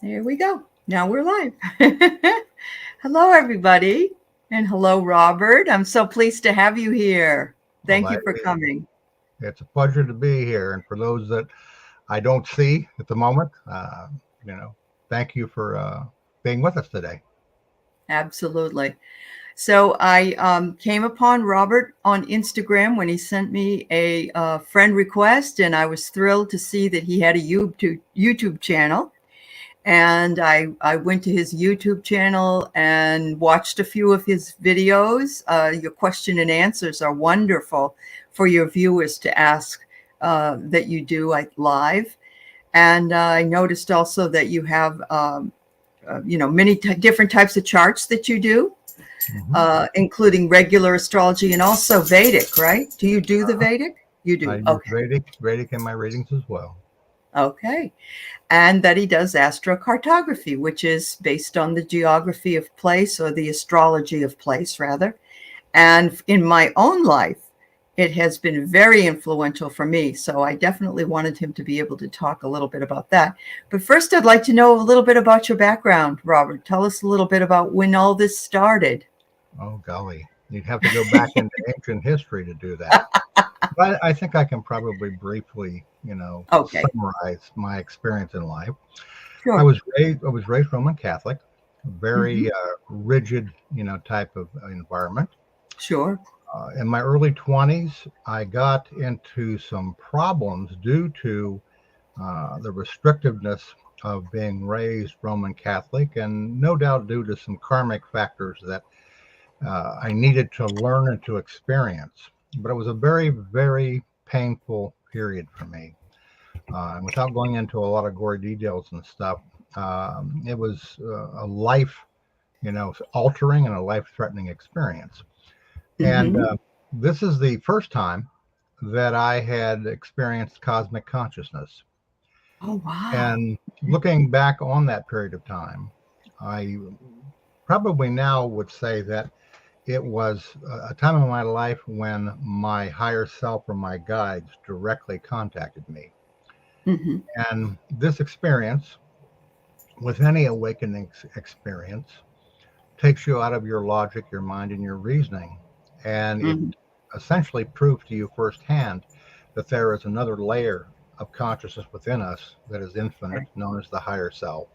There we go. Now we're live. Hello, everybody. And hello, Robert. I'm so pleased to have you here. Well, Thank you for coming. it's a pleasure to be here. And for those that I don't see at the moment, you know, thank you for being with us today. Absolutely. So I came upon Robert on Instagram when he sent me a friend request, and I was thrilled to see that he had a YouTube channel. And I went to his YouTube channel and watched a few of his videos. Your question and answers are wonderful for your viewers to ask that you do like live. And I noticed also that you have, many different types of charts that you do, Mm-hmm. including regular astrology and also Vedic, right? Do you do the Vedic? You I do. use Okay. Vedic in my readings as well. Okay. And that he does astrocartography, which is based on the geography of place, or the astrology of place, rather. And in my own life, it has been very influential for me. So I definitely wanted him to be able to talk a little bit about that. But first, I'd like to know a little bit about your background, Robert. Tell us a little bit about when all this started. Oh, golly. You'd have to go back into ancient history to do that. But I think I can probably briefly, Okay, summarize my experience in life. I sure. was raised Roman Catholic, Hmm. very rigid, type of environment. Sure. In my early 20s, I got into some problems due to the restrictiveness of being raised Roman Catholic, and no doubt due to some karmic factors that I needed to learn and to experience. But it was a very, very painful period for me. And without going into a lot of gory details and stuff, it was a life, altering and a life threatening experience. And Hmm. this is the first time that I had experienced cosmic consciousness. Oh, wow. And looking back on that period of time, I probably now would say that it was a time in my life when my higher self or my guides directly contacted me. Hmm. And this experience, with any awakening experience, takes you out of your logic, your mind, and your reasoning. And it Hmm. essentially proves to you firsthand that there is another layer of consciousness within us that is infinite, Right. known as the higher self,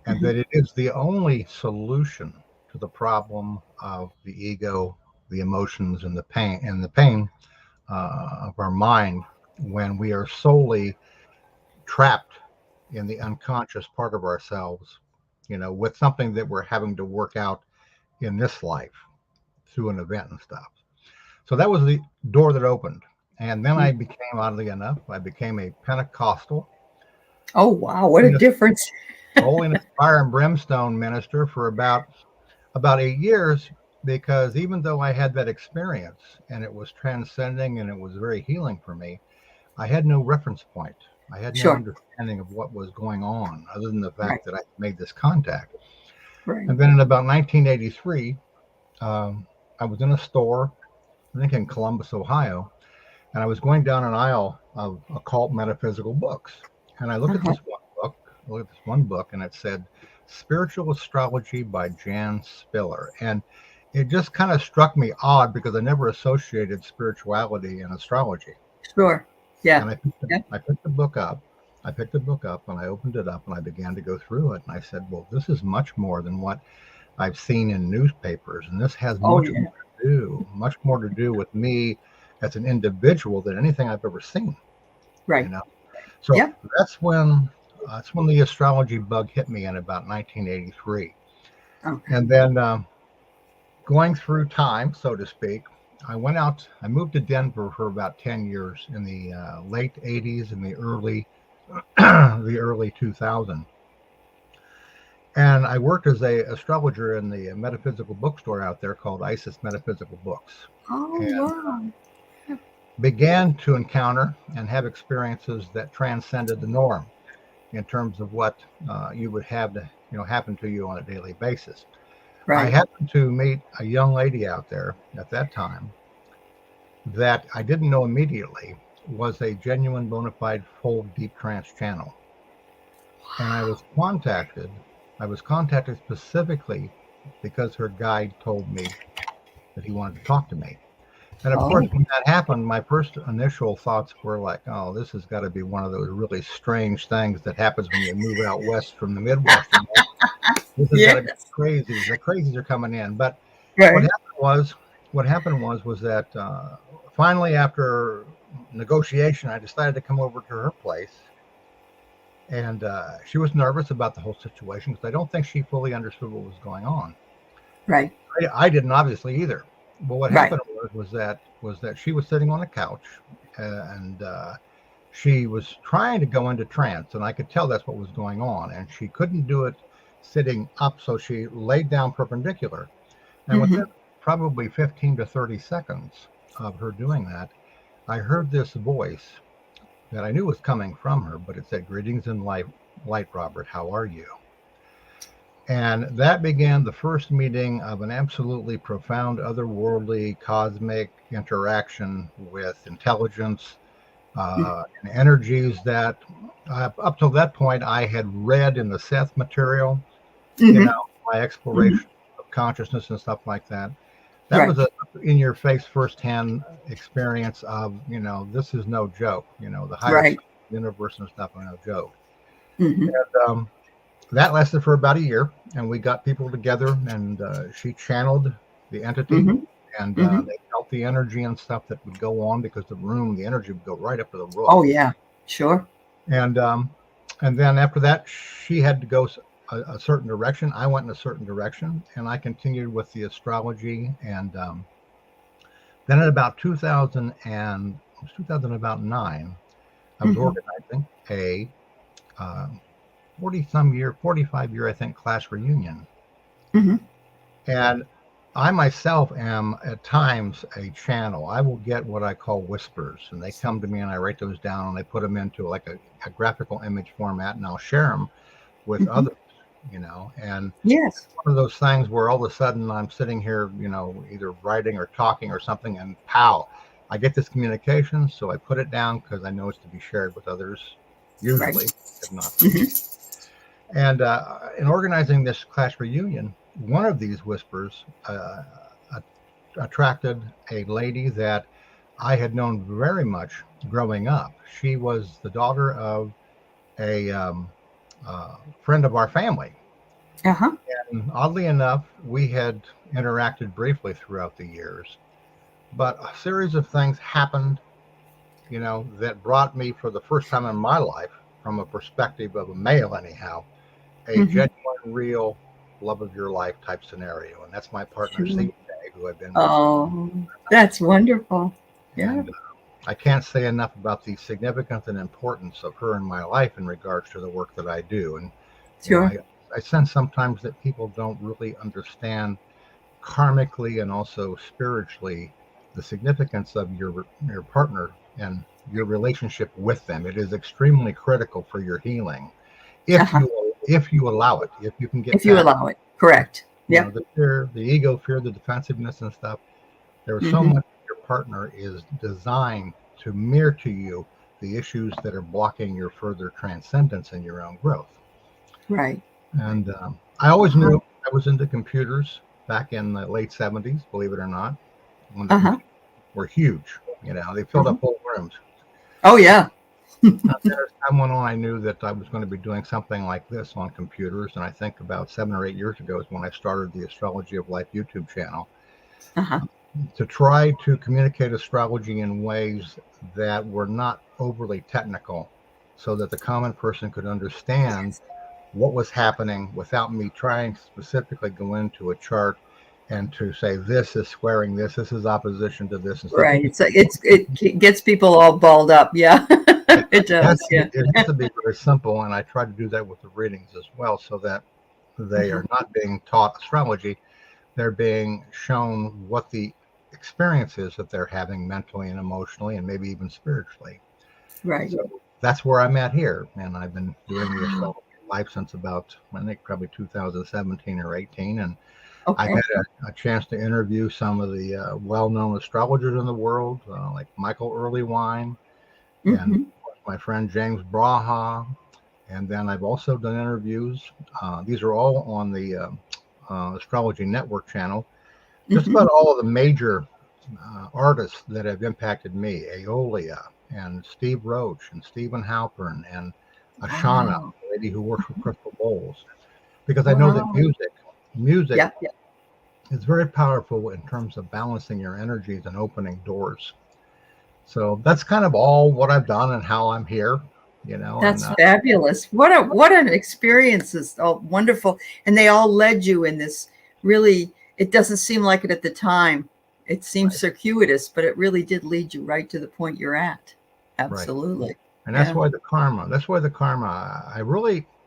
and Hmm. that it is the only solution to the problem of the ego, the emotions, and the pain of our mind when we are solely trapped in the unconscious part of ourselves, with something that we're having to work out in this life through an event and stuff. So that was the door that opened. And then I became, oddly enough, I became a Pentecostal Oh, wow. What a holiness, difference. holiness fire and brimstone minister for about 8 years, because even though I had that experience and it was transcending and it was very healing for me, I had no reference point. I had no Sure. understanding of what was going on other than the Right. fact that I made this contact. Right. And then in about 1983, I was in a store, I think in Columbus, Ohio, and I was going down an aisle of occult metaphysical books. And I looked at Uh-huh. this one book, and it said Spiritual Astrology by Jan Spiller. And it just kind of struck me odd because I never associated spirituality and astrology. Sure. Yeah. And Yeah. I picked the book up. I picked the book up and I opened it up and I began to go through it. And I said, well, this is much more than what I've seen in newspapers. And this has Oh, yeah. much more to do with me as an individual than anything I've ever seen, you Right. know? So Yeah. that's when the astrology bug hit me in about 1983. Okay. And then going through time, so to speak, I moved to Denver for about 10 years in the late 80s and the early the early 2000s. And I worked as a astrologer in the metaphysical bookstore out there called Isis Metaphysical Books, Oh, and wow. Yeah. began to encounter and have experiences that transcended the norm in terms of what you would have to, happen to you on a daily basis. I Right. happened to meet a young lady out there at that time that I didn't know immediately was a genuine bona fide full deep trance channel. and I was contacted specifically because her guide told me that he wanted to talk to me. And of course, Oh, when that happened, my first initial thoughts were like, oh, this has got to be one of those really strange things that happens when you move out west from the Midwest. This has got to be yes. crazy. The crazies are coming in. But what Right. happened was, that finally, after negotiation, I decided to come over to her place. And she was nervous about the whole situation because I don't think she fully understood what was going on. Right. I didn't obviously either. But what Right. happened was that she was sitting on the couch, and she was trying to go into trance, and I could tell that's what was going on. And she couldn't do it sitting up, so she laid down perpendicular. And within Hmm. probably 15 to 30 seconds of her doing that, I heard this voice that I knew was coming from her, but it said, "Greetings in light, Robert. How are you?" And that began the first meeting of an absolutely profound, otherworldly, cosmic interaction with intelligence and energies that, up till that point, I had read in the Seth material, Hmm. my Hmm. exploration of consciousness and stuff like that. That Right. was a in your face firsthand experience of, this is no joke. The higher Right. side of the universe and stuff are no joke. Hmm. And that lasted for about a year, and we got people together, and she channeled the entity, Hmm. and Hmm. they felt the energy and stuff that would go on because the energy would go right up to the roof. Oh, yeah. Sure. And then after that, she had to go a certain direction. I went in a certain direction, and I continued with the astrology. And then in about 2000 and it was 2000 about 9, I was Hmm. organizing a uh, 45 year, I think, class reunion. Hmm. And I myself am at times a channel. I will get what I call whispers, and they come to me, and I write those down, and I put them into like a graphical image format, and I'll share them with Hmm. others. And Yes. one of those things where all of a sudden I'm sitting here, either writing or talking or something, and pow, I get this communication. So I put it down because I know it's to be shared with others, Right. usually, if not for me. Hmm. And in organizing this class reunion, one of these whispers attracted a lady that I had known very much growing up. She was the daughter of a friend of our family. Uh-huh. And oddly enough, we had interacted briefly throughout the years, but a series of things happened, that brought me for the first time in my life, from a perspective of a male, anyhow, a Hmm. genuine, real love of your life type scenario. And that's my partner, Sure. CJ, who I've been with for Oh, that's wonderful. Yeah. and I can't say enough about the significance and importance of her in my life in regards to the work that I do. And you know, Sure. I, I sense sometimes that people don't really understand karmically and also spiritually the significance of your partner and your relationship with them. It is extremely critical for your healing Uh-huh. if you allow it, if you can get If you past allow it. Correct. Yep. the fear, the ego, fear, the defensiveness and stuff. There's so Hmm. much your partner is designed to mirror to you the issues that are blocking your further transcendence and your own growth. Right. Right. And I always Uh-huh. knew I was into computers back in the late 70s, believe it or not, when the Uh-huh. computers were huge. They filled Hmm. up whole rooms. Oh, yeah. And then as time went on, I knew that I was going to be doing something like this on computers. And I think about 7 or 8 years ago is when I started the Astrology of Life YouTube channel Uh-huh. to try to communicate astrology in ways that were not overly technical so that the common person could understand what was happening without me trying to specifically go into a chart and to say this is squaring this is opposition to this and stuff. Right. It gets people all balled up. Yeah. It does. Yeah. It has to be very simple, and I try to do that with the readings as well, so that they Uh-huh. are not being taught astrology. They're being shown what the experience is that they're having mentally and emotionally and maybe even spiritually. Right. So that's where I'm at here. And I've been doing the astrology life since about, I think, probably 2017 or 18. And I've Okay. had a chance to interview some of the well-known astrologers in the world, like Michael Earlywine and Hmm. my friend James Braha And then I've also done interviews. These are all on the Astrology Network channel. Just Hmm. about all of the major artists that have impacted me, Aeolia and Steve Roach and Stephen Halpern and Ashana, Wow. the lady who works with crystal bowls. Because I know that Wow. music Yeah. Yeah. is very powerful in terms of balancing your energies and opening doors. So that's kind of all what I've done and how I'm here, and That's fabulous. What an experience is wonderful. And they all led you in this really, it doesn't seem like it at the time. It seems right, circuitous, but it really did lead you right to the point you're at. right. Absolutely. And Yeah. that's why the karma,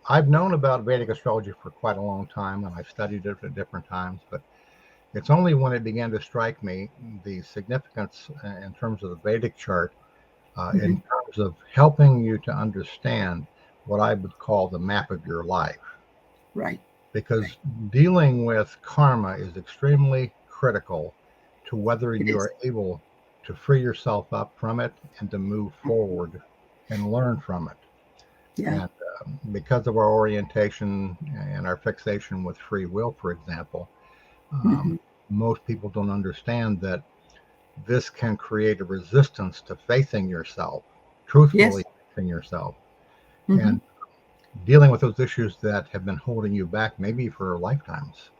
I've known about Vedic astrology for quite a long time and I've studied it at different times, but it's only when it began to strike me the significance in terms of the Vedic chart, Hmm. in terms of helping you to understand what I would call the map of your life. Right. Right. Because dealing with karma is extremely critical to whether It you is. are able to free yourself up from it and to move forward and learn from it. Yeah. And because of our orientation and our fixation with free will, for example, Hmm. most people don't understand that this can create a resistance to facing yourself, truthfully Yes. facing yourself, Hmm. and dealing with those issues that have been holding you back, maybe for lifetimes.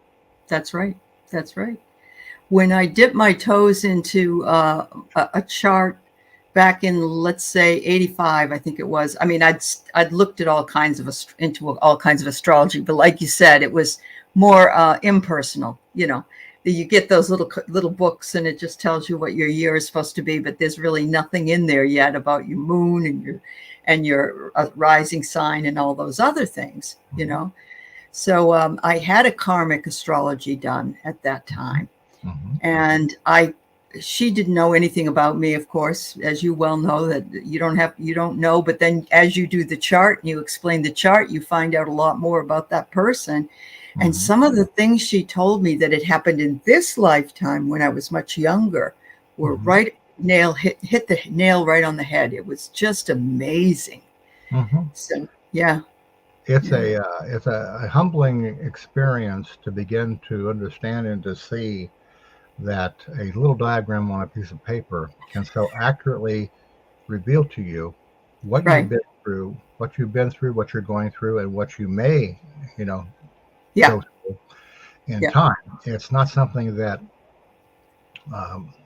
That's right. That's right. When I dipped my toes into a chart back in, let's say, 85, I think it was. I mean, I'd looked at all kinds of into all kinds of astrology, but like you said, it was more impersonal. You get those little books, and it just tells you what your year is supposed to be, but there's really nothing in there yet about your moon and your rising sign and all those other things. Mhm, So I had a karmic astrology done at that mhm, time, mhm, and she didn't know anything about me, of course, as you well know, that you don't know, but then as you do the chart and you explain the chart, you find out a lot more about that person. And mhm, some of the things she told me that had happened in this lifetime when I was much younger were mhm, hit the nail right on the head. It was just amazing. mhm. So yeah. Yeah. It's a humbling experience to begin to understand and to see that a little diagram on a piece of paper can so accurately reveal to you what you've Right. been through, what you're going through, and what you may, you know, Yeah. go through in Yeah. time. It's not something that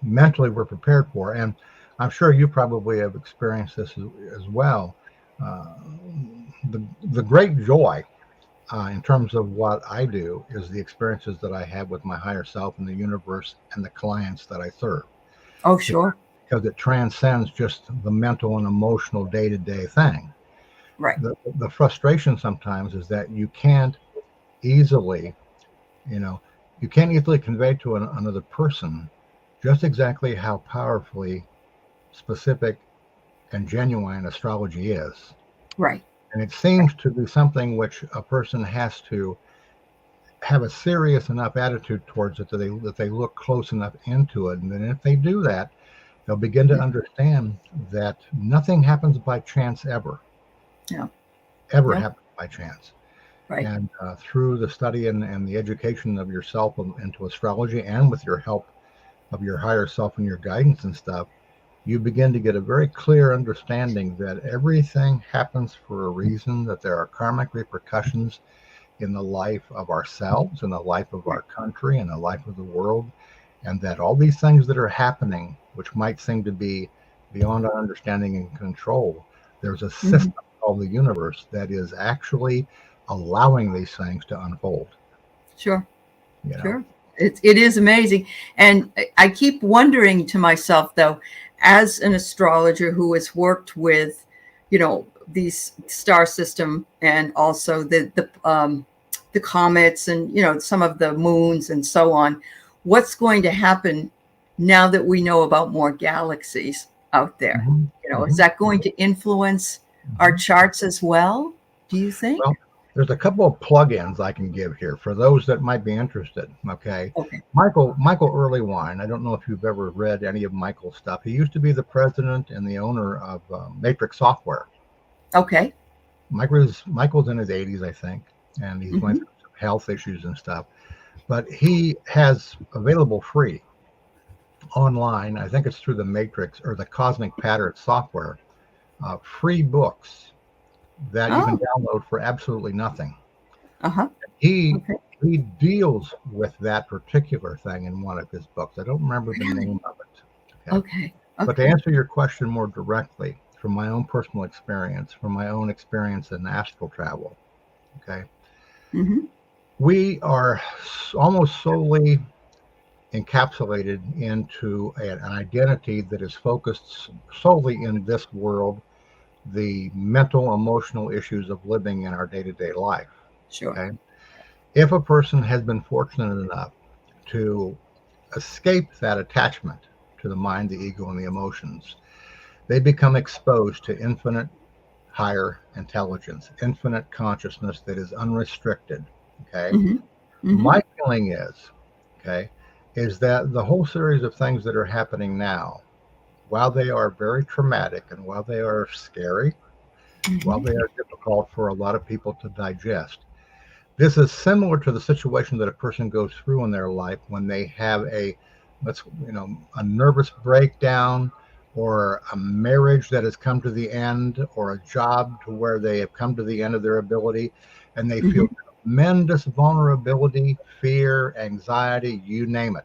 mentally we're prepared for. And I'm sure you probably have experienced this as well. Uh, the great joy in terms of what I do is the experiences that I have with my higher self and the universe and the clients that I serve, Oh, because, sure. because it transcends just the mental and emotional day to day thing. Right. The frustration sometimes is that easily, you know, you can't easily convey to another person just exactly how powerfully specific and genuine astrology is. Right. And it Right. seems to be something which a person has to have a serious enough attitude towards it that they look close enough into it. And then if they do that, they'll begin to understand that nothing happens by chance Yeah. ever Yeah. happens by chance. Right. And through the study and the education of yourself into astrology and with your help of your higher self and your guidance and stuff, you begin to get a very clear understanding that everything happens for a reason, that there are karmic repercussions in the life of ourselves, in the life of our Right. country, in the life of the world, and that all these things that are happening, which might seem to be beyond our understanding and control, there's a Hmm. system called the universe that is actually allowing these things to unfold. Sure. You know. Sure. It is amazing. And I keep wondering to myself, though, as an astrologer who has worked with, these star system and also the comets and, some of the moons and so on, what's going to happen now that we know about more galaxies out there? Mhm, Is mhm, that going to influence our mhm. charts as well? Do you think? Well, there's a couple of plugins I can give here for those that might be interested. Okay. Okay. Michael Earlywine. I don't know if you've ever read any of Michael's stuff. He used to be the president and the owner of Matrix Software. Okay. Michael's in his 80s, I think, and he's going Hmm. through some health issues and stuff. But he has available free online. I think it's through the Matrix or the Cosmic Pattern software. Free books that you can Oh, download for absolutely nothing. uh-huh. He Okay. he deals with that particular thing in one of his books. I don't remember the Really? name of it. Okay. Okay. But to Okay. answer your question more directly, from my own personal experience, from my own experience in astral travel, okay, Hmm. we are almost solely encapsulated into an identity that is focused solely in this world, the mental, emotional issues of living in our day to day life. Sure. Okay. If a person has been fortunate enough to escape that attachment to the mind, the ego, and the emotions, they become exposed to infinite higher intelligence, infinite consciousness that is unrestricted. Okay. Hmm. Hmm. My feeling okay, is that the whole series of things that are happening now, while they are very traumatic and while they are scary, while they Hmm. are difficult for a lot of people to digest, this is similar to the situation that a person goes through in their life when they have a nervous breakdown, or a marriage that has come to the end, or a job to where they have come to the end of their ability, and they Hmm. feel tremendous vulnerability, fear, anxiety, you name it.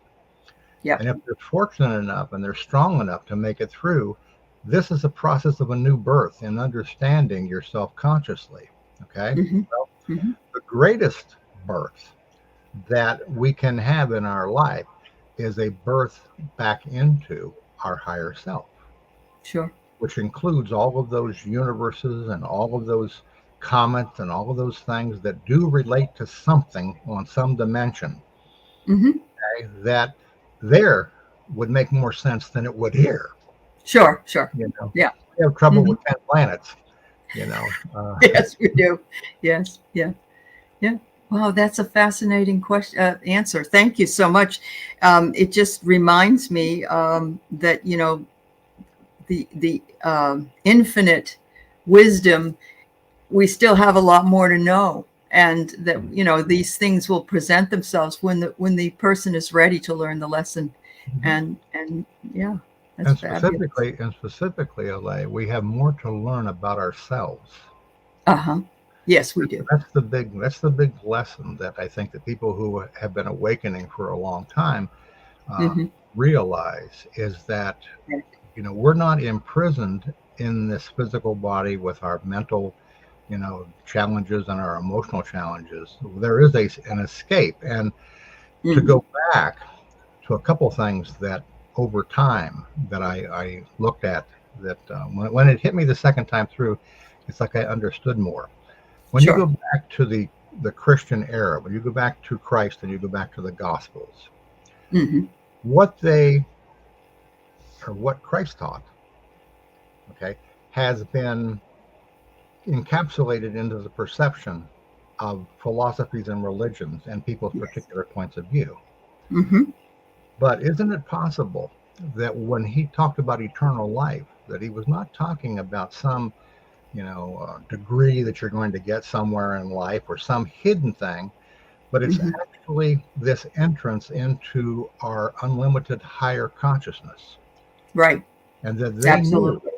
Yep. And if they're fortunate enough and they're strong enough to make it through, this is a process of a new birth in understanding yourself consciously. Okay. Hmm. Well, Hmm. the greatest birth that we can have in our life is a birth back into our higher self, Sure. which includes all of those universes and all of those comets and all of those things that do relate to something on some dimension, Hmm. okay, that there would make more sense than it would here. Sure. Sure. You know, Yeah. we have trouble Hmm. with 10 planets, you know. Uh, Yes, we do. Yes. Yeah. Yeah. Wow, that's a fascinating question answer. Thank you so much. It just reminds me that the infinite wisdom. We still have a lot more to know, and that these things will present themselves when the person is ready to learn the lesson, and yeah, that's and fabulous. specifically, LA, we have more to learn about ourselves. Uh-huh. Yes, we do. That's the big lesson that I think that people who have been awakening for a long time uh, Hmm. realize is that Right. we're not imprisoned in this physical body with our mental challenges and our emotional challenges. There is an escape. And to Hmm. go back to a couple things that over time that I looked at, that when it hit me the second time through, it's like I understood more. When you Sure. go back to the Christian era, when you go back to Christ and you go back to the Gospels, Hmm. what they or what Christ taught, okay, has been encapsulated into the perception of philosophies and religions and people's Yes. particular points of view. Hmm. But isn't it possible that when he talked about eternal life, that he was not talking about some degree that you're going to get somewhere in life or some hidden thing, but it's Hmm. actually this entrance into our unlimited higher consciousness. Right. And that Absolutely.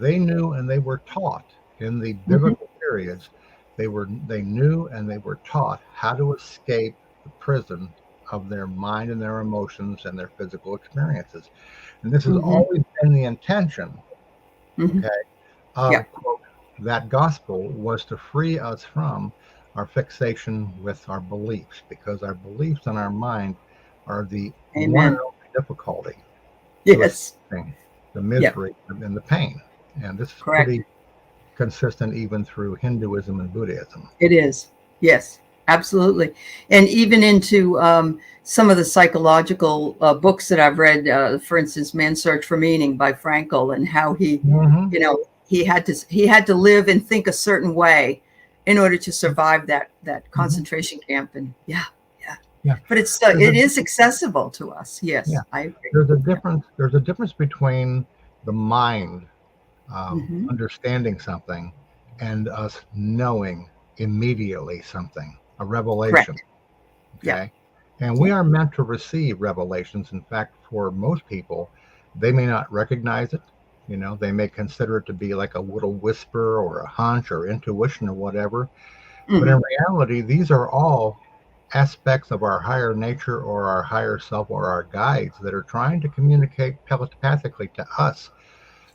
they knew and they were taught in the Hmm. biblical periods, they knew and they were taught how to escape the prison of their mind and their emotions and their physical experiences. And this has Hmm. always been the intention, Hmm. okay, Yeah. of quote, that gospel was to free us from our fixation with our beliefs, because our beliefs and our mind are the one and Amen. only difficulty to Yes. escaping the Yeah. misery and the pain. And this is Correct. pretty consistent even through Hinduism and Buddhism. It is. Yes, absolutely. And even into some of the psychological books that I've read, for instance, Man's Search for Meaning by Frankl, and how Hmm. he had to live and think a certain way in order to survive that Hmm. concentration camp. And yeah, yeah. Yeah, But there's a it is accessible to us. yeah, Yes, I agree. there's a Yeah. difference. There's a difference between the mind Hmm. understanding something and us knowing immediately something, a revelation. Correct. Yeah. Okay. And we are meant to receive revelations. In fact, for most people, they may not recognize it. They may consider it to be like a little whisper or a hunch or intuition or whatever. But Hmm. in reality, these are all aspects of our higher nature or our higher self or our guides that are trying to communicate telepathically to us.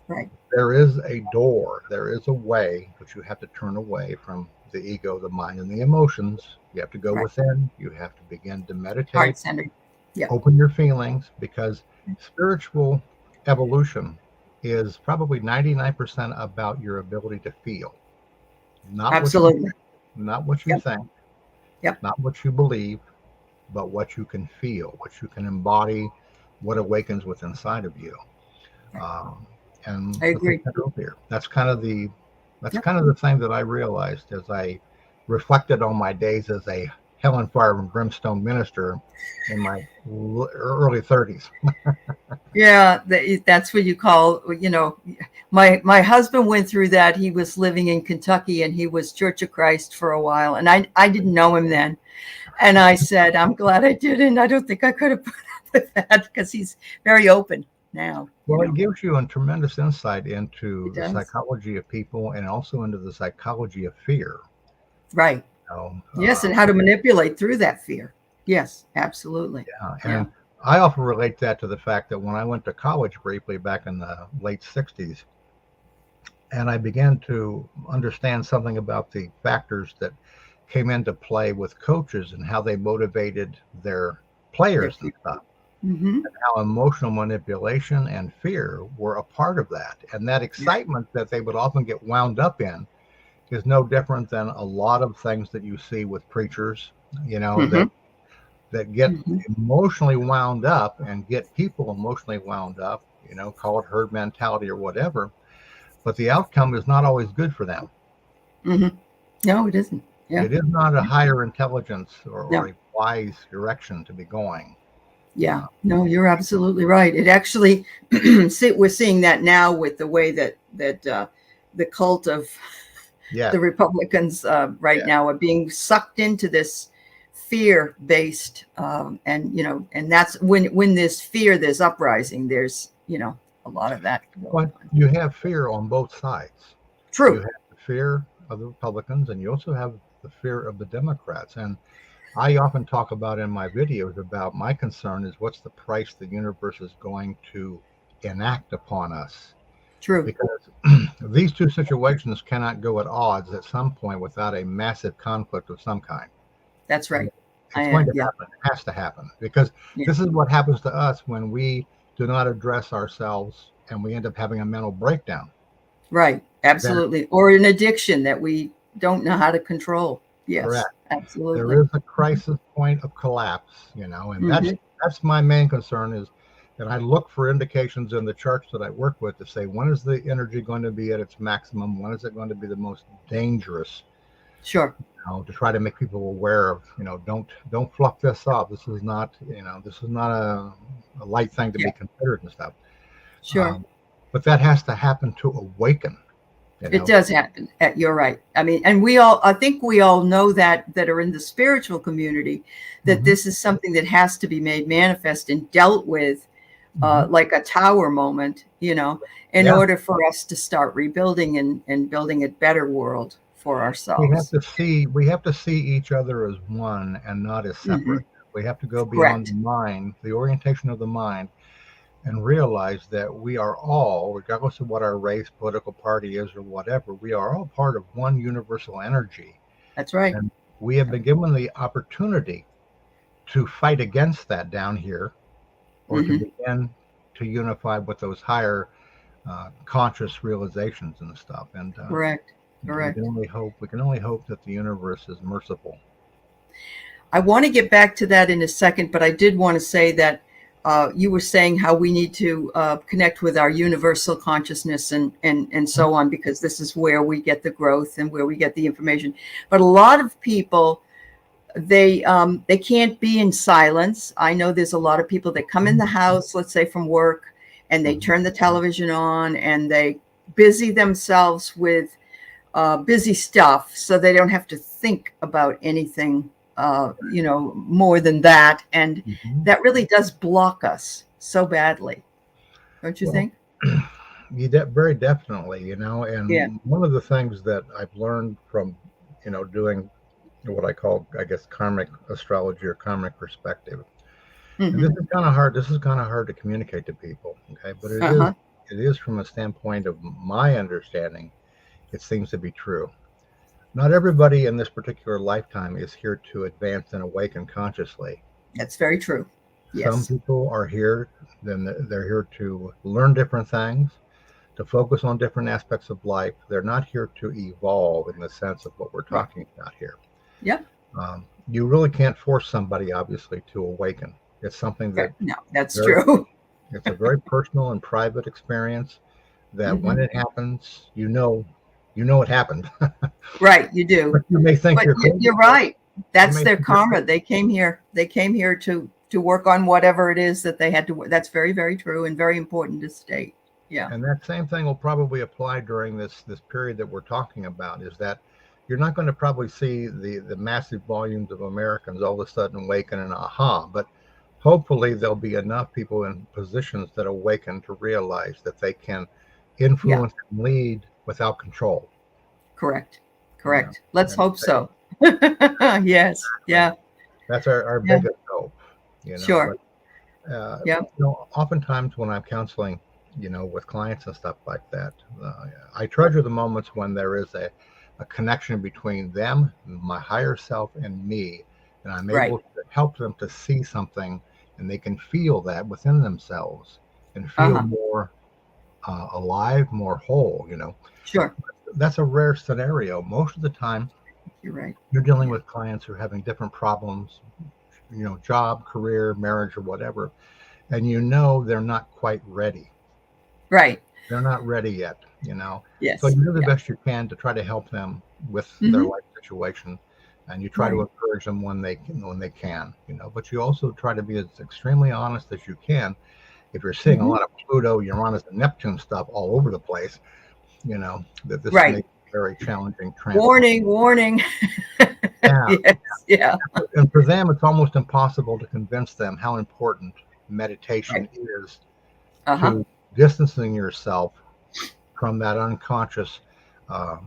Right. There is a door, there is a way, but you have to turn away from the ego, the mind, and the emotions. You have to go Right. within. You have to begin to meditate, Heart centered. Yeah. open your feelings, because spiritual evolution is probably 99% about your ability to feel. Not what you Absolutely. think, not what you Yep. think, Yep. not what you believe, but what you can feel, what you can embody, what awakens within inside of you. Right. Um, and I as I agree. said earlier, that's Yep. kind of the thing that I realized as I reflected on my days as a hell and fire and brimstone minister in my early 30s. Yeah, that's what you call, my husband went through that. He was living in Kentucky and he was Church of Christ for a while. And I didn't know him then. And I said, I'm glad I didn't. I don't think I could have put up with that because he's very open now. Well, it gives you a tremendous insight into It the does. psychology of people and also into the psychology of fear. Right. You know, Yes. And how to manipulate through that fear. Yes, absolutely. Yeah. and I often relate that to the fact that when I went to college briefly back in the late 60s, and I began to understand something about the factors that came into play with coaches and how they motivated their Their players and fear. stuff, Mm-hmm. how emotional manipulation and fear were a part of that. And that Yeah. excitement that they would often get wound up in is no different than a lot of things that you see with preachers, Mm-hmm. that get Mm-hmm. emotionally wound up and get people emotionally wound up, call it herd mentality or whatever, but the outcome is not always good for them. Mm-hmm. No, it isn't. Yeah. It is not a higher intelligence or No. a wise direction to be going. Yeah, no, you're absolutely right. It actually, we're seeing that now with the way that the cult of Yes, the Republicans right yes. now are being sucked into this fear-based, and that's when there's fear, there's uprising. There's a lot of that going But on. you have fear on both sides. You True. have the fear of the Republicans and you also have the fear of the Democrats. And I often talk about in my videos about my concern is what's the price the universe is going to enact upon us. True. Because these two situations cannot go at odds at some point without a massive conflict of some kind. That's And right. it's going to Yeah. happen. It has to happen. Because Yeah. this is what happens to us when we do not address ourselves and we end up having a mental breakdown. Right. Then, Absolutely. Or an addiction that we don't know how to control. Yes. correct. Absolutely. There is a crisis point of collapse, and that's Hmm. that's my main concern is that I look for indications in the charts that I work with to say when is the energy going to be at its maximum, when is it going to be the most dangerous, Sure. to try to make people aware of, don't fluff this up. This is not a light thing to Yeah. be considered and stuff. Sure. But that has to happen to awaken. It does happen. You're right. I mean, and I think we all know that are in the spiritual community, that Mhm, this is something that has to be made manifest and dealt with, mhm. like a tower moment, in Yeah. order for us to start rebuilding and building a better world for We have ourselves. to see each other as one and not as Hmm. separate. We have to go beyond the Correct. mind, the orientation of the mind, and realize that we are all, regardless of what our race, political party is, or whatever, we are all part of one universal energy. That's right. And we have been given the opportunity to fight against that down here or to Hmm. begin to unify with those higher conscious realizations and stuff. And Correct. we can Correct. only hope that the universe is merciful. I want to get back to that in a second, but I did want to say that you were saying how we need to connect with our universal consciousness and so on, because this is where we get the growth and where we get the information. But a lot of people, they can't be in silence. I know there's a lot of people that come in the house, let's say from work, and they Mhm. turn the television on and they busy themselves with busy stuff, so they don't have to think about anything, more than that. And Mhm. that really does block us so badly, don't you Well, think? very definitely, Yeah. and one of the things that I've learned from, doing what I call, I guess, karmic astrology or karmic perspective. And Hmm. this is kind of hard to communicate to people, okay? But Uh-huh. it is from a standpoint of my understanding, it seems to be true. Not everybody in this particular lifetime is here to advance and awaken consciously. That's very true. Some Yes. people are here, then they're here to learn different things, to focus on different aspects of life. They're not here to evolve in the sense of what we're Right. talking about here. Yep. You really can't force somebody, obviously, to awaken. It's something Right. that No, that's very, true. it's a very personal and private experience that when Hmm. it happens, you know it happened. Right. You do. But you may think But you're crazy. you're right. You That's may their think you're karma. crazy. They came here. They came here to work on whatever it is that they had to. That's very, very true and very important to state. Yeah. And that same thing will probably apply during this period that we're talking about, is that you're not going to probably see the massive volumes of Americans all of a sudden awaken and aha, but hopefully there'll be enough people in positions that awaken to realize that they can Yeah. influence and lead without control. Correct. You know, Correct. Let's and hope say, so. Yes. like, Yeah. that's our Yeah. biggest hope, Sure. but Yeah. oftentimes when I'm counseling, with clients and stuff like that, I treasure the moments when there is a connection between them, my higher self, and me, and I'm Right. able to help them to see something, and they can feel that within themselves and feel Uh-huh. more alive, more whole. Sure. That's a rare scenario. Most of the time, You're right. you're dealing Yeah. with clients who are having different problems, job, career, marriage, or whatever, and they're not quite ready. Right. They're not ready yet. So Yes. you do the Yeah. best you can to try to help them with their Hmm. life situation, and you try to Right. encourage them when they can. But you also try to be as extremely honest as you can. If you're seeing a Hmm. lot of Pluto, Uranus, and Neptune stuff all over the place, that this Right. may be very challenging transform. Warning. Warning. Yeah, Yes. Yeah. and for them, it's almost impossible to convince them how important meditation Right. is Uh-huh. to distancing yourself from that unconscious uh,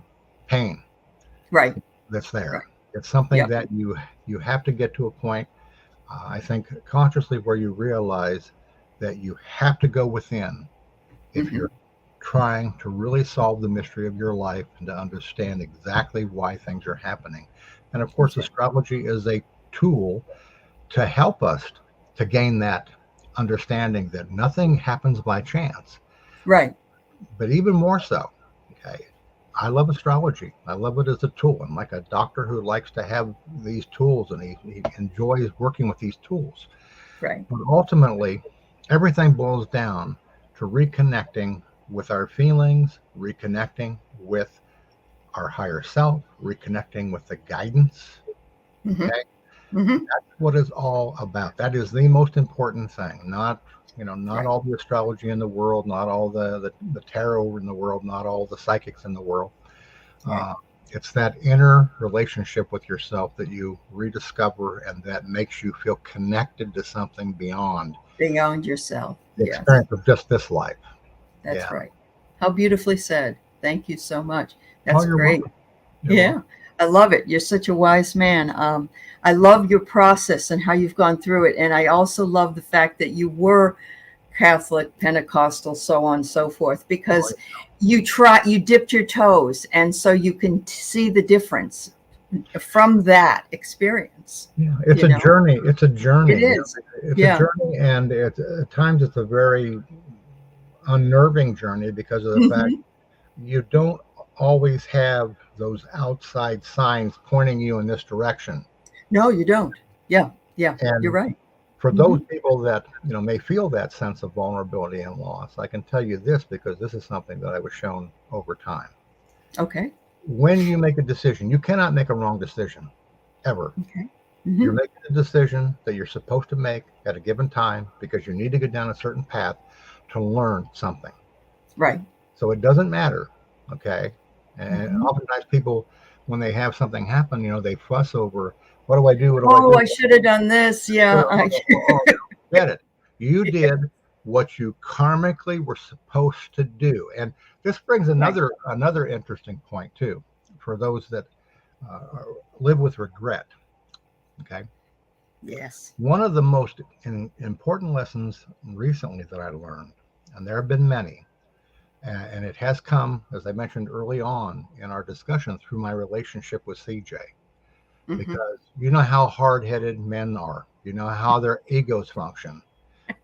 pain Right. that's Right. there. It's something Yep. that you have to get to a point, I think, consciously, where you realize that you have to go within if Hmm. you're trying to really solve the mystery of your life and to understand exactly why things are happening. And of course, Exactly. astrology is a tool to help us to gain that understanding that nothing happens by chance. Right. But even more so, okay, I love astrology. I love it as a tool. I'm like a doctor who likes to have these tools, and he enjoys working with these tools. Right. But ultimately, everything boils down to reconnecting with our feelings, reconnecting with our higher self, reconnecting with the guidance. Hmm. Okay, Hmm. what it's all about. That is the most important thing. Not Right. all the astrology in the world, not all the tarot in the world, not all the psychics in the world. Right. Uh, it's that inner relationship with yourself that you rediscover and that makes you feel connected to something beyond Beyond yourself. the Yes. experience of just this life. That's Yeah. right. How beautifully said. Thank you so much. Oh, That's you're great. welcome. You're Yeah. welcome. I love it. You're such a wise man. I love your process and how you've gone through it. And I also love the fact that you were Catholic, Pentecostal, so on and so forth, Oh, because you dipped your toes. And so you can see the difference from that experience, yeah. It's you a know? journey. It's a It journey. is. It's a Yeah. journey, and at times it's a very unnerving journey because of the fact Hmm. you don't always have those outside signs pointing you in this direction. No, you don't. Yeah. Yeah. You're And right. for Hmm. those people that may feel that sense of vulnerability and loss, I can tell you this because this is something that I was shown over time. Okay. When you make a decision, you cannot make a wrong decision ever. Okay. Hmm. You're making a decision that you're supposed to make at a given time because you need to get down a certain path to learn something. Right. So it doesn't matter, okay? And oftentimes people, when they have something happen, they fuss over, what do I do? What do I Oh, do? I should have done this. Yeah. Get it. You did what you karmically were supposed to do. And this brings another interesting point too, for those that live with regret. Okay. Yes. One of the most important lessons recently that I learned, and there have been many, and it has come, as I mentioned early on in our discussion, through my relationship with CJ. Because you know how hard-headed men are. You know how their egos function.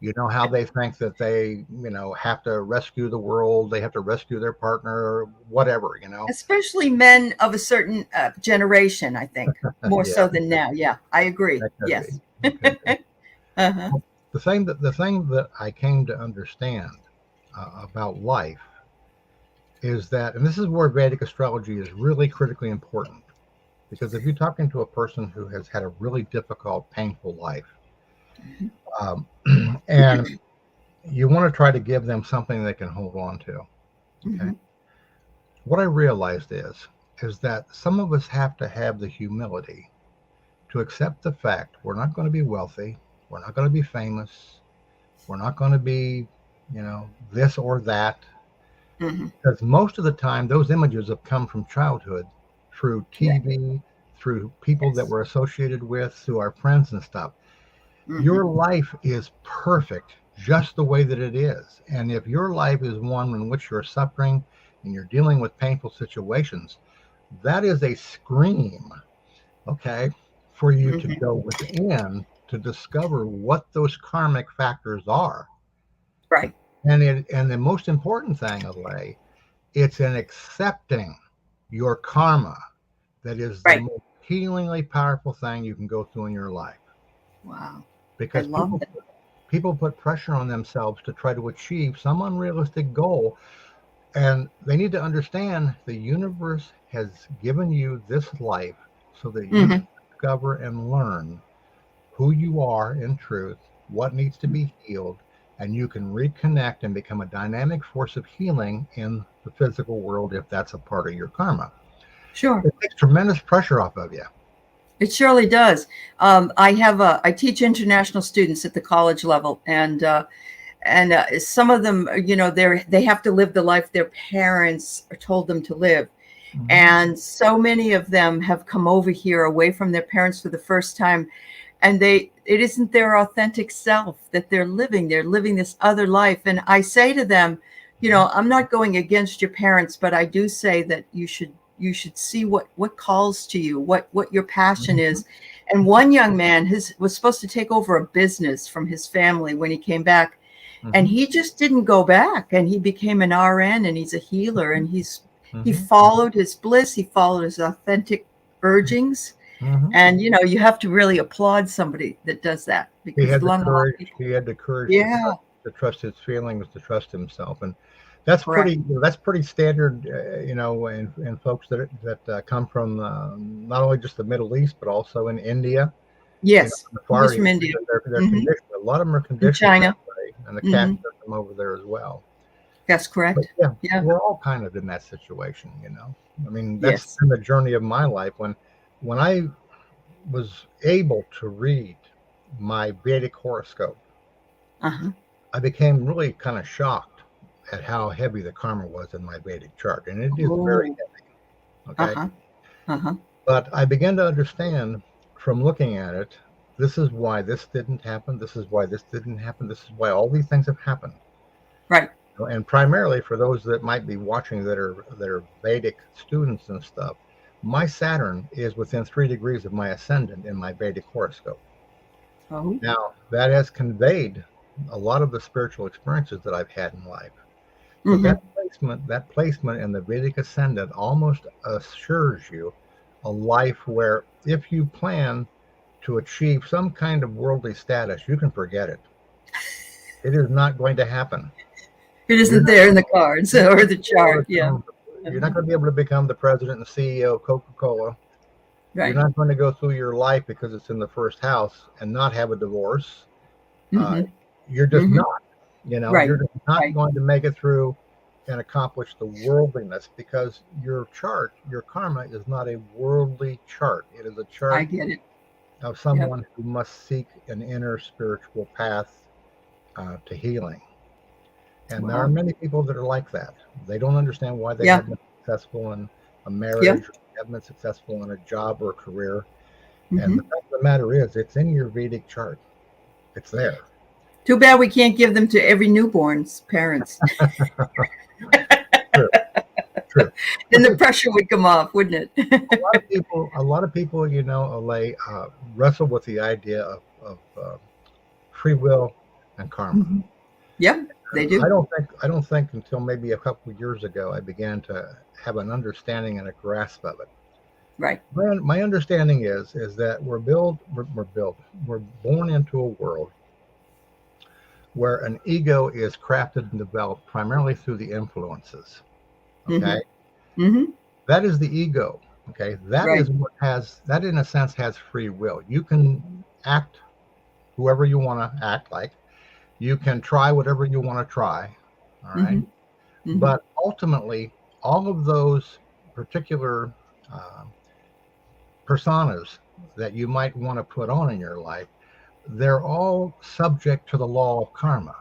You know how they think that they, have to rescue the world. They have to rescue their partner or whatever, Especially men of a certain generation, I think, more Yeah, so than now. Yeah, I agree. that could be. Yes. That could be. Uh-huh. The thing that I came to understand about life is that, and this is where Vedic astrology is really critically important, because if you're talking to a person who has had a really difficult, painful life, um, and you want to try to give them something they can hold on to, okay? What I realized is that some of us have to have the humility to accept the fact we're not going to be wealthy, we're not going to be famous, we're not going to be, this or that, because most of the time those images have come from childhood through TV, through people that we're associated with, through our friends and stuff. Your life is perfect just the way that it is. And if your life is one in which you're suffering and you're dealing with painful situations, that is a scream, okay, for you to go within to discover what those karmic factors are. Right. And the most important thing, Adelaide, it's in accepting your karma that is the Right. most healingly powerful thing you can go through in your life. Wow. I Because love that. people put pressure on themselves to try to achieve some unrealistic goal. And they need to understand the universe has given you this life so that you can discover and learn who you are in truth, what needs to be healed, and you can reconnect and become a dynamic force of healing in the physical world if that's a part of your karma. Sure. It takes tremendous pressure off of you. It surely does. I teach international students at the college level, and some of them, they have to live the life their parents told them to live. And so many of them have come over here away from their parents for the first time, and it isn't their authentic self that they're living. They're living this other life. And I say to them, I'm not going against your parents, but I do say that you should see what calls to you, what your passion is. And one young man was supposed to take over a business from his family when he came back, and he just didn't go back, and he became an RN, and he's a healer, and he followed his bliss, he followed his authentic urgings. And you have to really applaud somebody that does that, because he had the courage yeah, to trust his feelings, to trust himself. And that's pretty standard, in folks that come from not only just the Middle East, but also in India. Yes, the Far he's from East. India. They're conditioned. A lot of them are conditioned China. that way, and the caste system over there as well. That's correct. But yeah, we're all kind of in that situation, I mean, that's Yes. been the journey of my life. When I was able to read my Vedic horoscope, I became really kind of shocked at how heavy the karma was in my Vedic chart, and it is very heavy. Okay. But I began to understand from looking at it, this is why this didn't happen. This is why this didn't happen. This is why all these things have happened. Right. And primarily for those that might be watching that are Vedic students and stuff, my Saturn is within 3 degrees of my ascendant in my Vedic horoscope. Oh. Now, that has conveyed a lot of the spiritual experiences that I've had in life. But that placement in the Vedic ascendant almost assures you a life where if you plan to achieve some kind of worldly status, you can forget it. It is not going to happen. It isn't there in the cards or the chart. Yeah. You're not going to be able to become the president and CEO of Coca-Cola. Right. You're not going to go through your life because it's in the first house and not have a divorce. You're just not. Right. You're just not going to make it through and accomplish the worldliness, because your chart, your karma, is not a worldly chart. It is a I chart get it. of Yep. someone who must seek an inner spiritual path to healing. And there are Wow. many people that are like that. They don't understand why they Yeah. haven't been successful in a Yeah. marriage, or haven't been successful in a job or a career. And Hmm. the fact of the matter is, it's in your Vedic chart. It's there. Too bad we can't give them to every newborn's parents. True, true. Then But the there's pressure would come off, wouldn't it? a lot of people, Alay, wrestle with the idea of free will and karma. Hmm. Yeah, they do. I don't think until maybe a couple of years ago I began to have an understanding and a grasp of it. Right. My understanding is that we're born into a world where an ego is crafted and developed primarily through the influences. Hmm. Okay, Hmm. that is the ego. Okay, that Right. is what has that in a sense has free will. You can act whoever you want to act like. You can try whatever you want to try. All right, Hmm. Hmm. but ultimately, all of those particular uh, personas that you might want to put on in your life, they're all subject to the law of karma.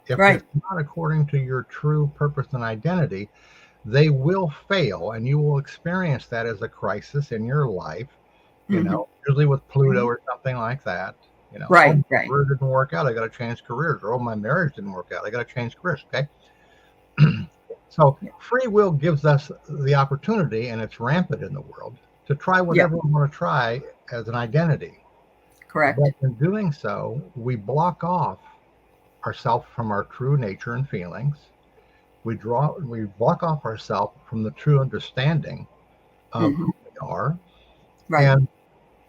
If Right. it's not according to your true purpose and identity, they will fail, and you will experience that as a crisis in your life, Hmm. usually with Pluto or something like that. Oh, Right. my Right. career didn't work out. I got to change careers. Or, oh, my marriage didn't work out. I got to change careers. Okay. So Yeah. free will gives us the opportunity, and it's rampant in the world, to try Yeah. whatever we want to try as an identity. Correct. But in doing so, we block off ourselves from our true nature and feelings. We block off ourselves from the true understanding of Hmm. who we are, Right. and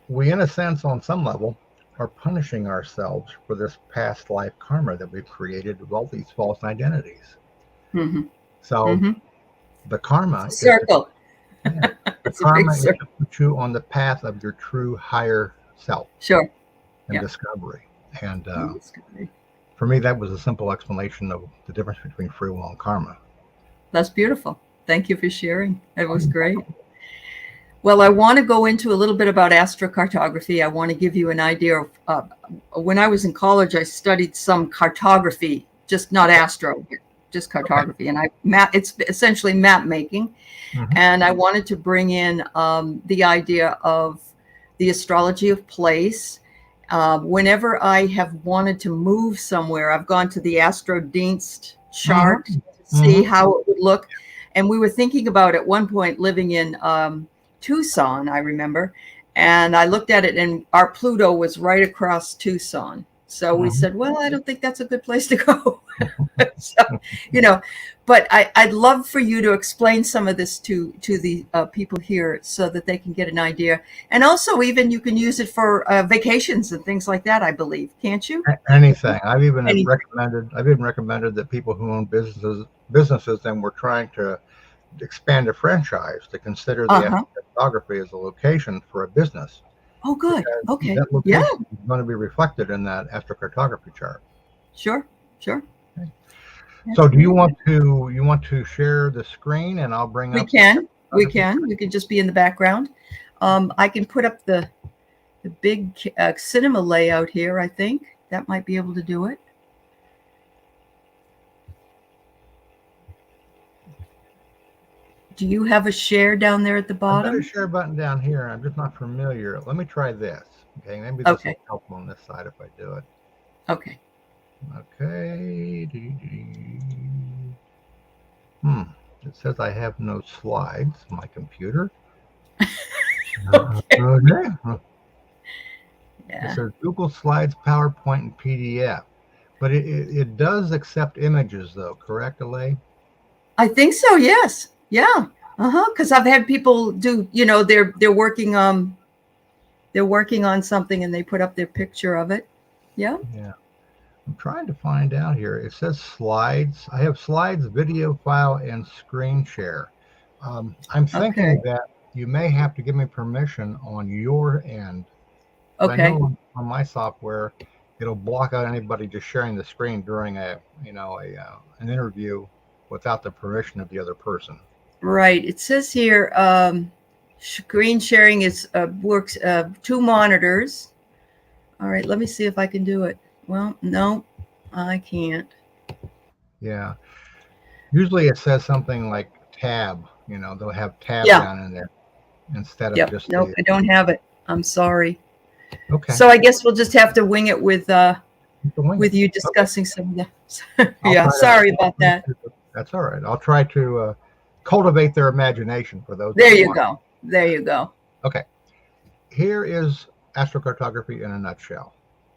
we, in a sense, on some level, are punishing ourselves for this past life karma that we've created with all these false identities. Hmm. So Hmm. the It's karma a is to circle. yeah, the It's a big karma is circle. to put you on the path of your true higher self Sure. and Yeah. discovery. And That's for me, that was a simple explanation of the difference between free will and karma. beautiful. Thank you for sharing. That was great. Well, I want to go into a little bit about astrocartography. I want to give you an idea of when I was in college, I studied some cartography, just not astro, just Okay. cartography. And it's essentially map making. Hmm. And I wanted to bring in the idea of the astrology of place. Whenever I have wanted to move somewhere, I've gone to the Astro Dienst Hmm. chart to see Hmm. how it would look. And we were thinking about at one point living in Tucson, I remember. And I looked at it, and our Pluto was right across Tucson. So we Hmm. said, well, I don't think that's a good place to go. So, you know, but I'd love for you to explain some of this to the people here so that they can get an idea. And also, even you can use it for vacations and things like that, I believe. Can't you? Anything. Any, I've even recommended that people who own businesses and were trying to expand a franchise to consider the uh-huh. astrocartography as a location for a business, Oh, good. because Okay. that Yeah, location is going to be reflected in that astrocartography chart. sure. Sure. Okay. That's So do great. you want to share the screen, and I'll bring We up the can. We photography? can. You can just be in the background. I can put up the big cinema layout here, I think. That might be able to do it. Do you have a share down there at the I've got a bottom? share button down here. I'm just not familiar. Let me try this. Okay, maybe this will Okay. help on this side if I do it. Okay. Okay. Hmm. It says I have no slides. My computer. Okay. Okay. It Yeah. says Google Slides, PowerPoint, and PDF. But it does accept images, though, correct, Alay? I think so, yes. Yeah. Uh-huh. Because I've had people do, they're working on something and they put up their picture of it. Yeah. Yeah. I'm trying to find out here. It says slides. I have slides, video file, and screen share. I'm thinking Okay. that you may have to give me permission on your end, because I Okay. know on my software it'll block out anybody just sharing the screen during an interview without the permission of the other person. Right. It says here, screen sharing is works 2 monitors. All right. Let me see if I can do it. Well, no, I can't. Yeah. Usually it says something like tab, they'll have tab Yeah. down in there instead of Yep. just Nope. the, I don't have it. I'm sorry. okay, So I guess we'll just have to wing it you can wing it. with you Okay. discussing some of the. I'll Yeah. try to, Sorry about that. that's all right. I'll try to cultivate their imagination for those There that you want. go. There you go. Okay. Here is astrocartography in a nutshell.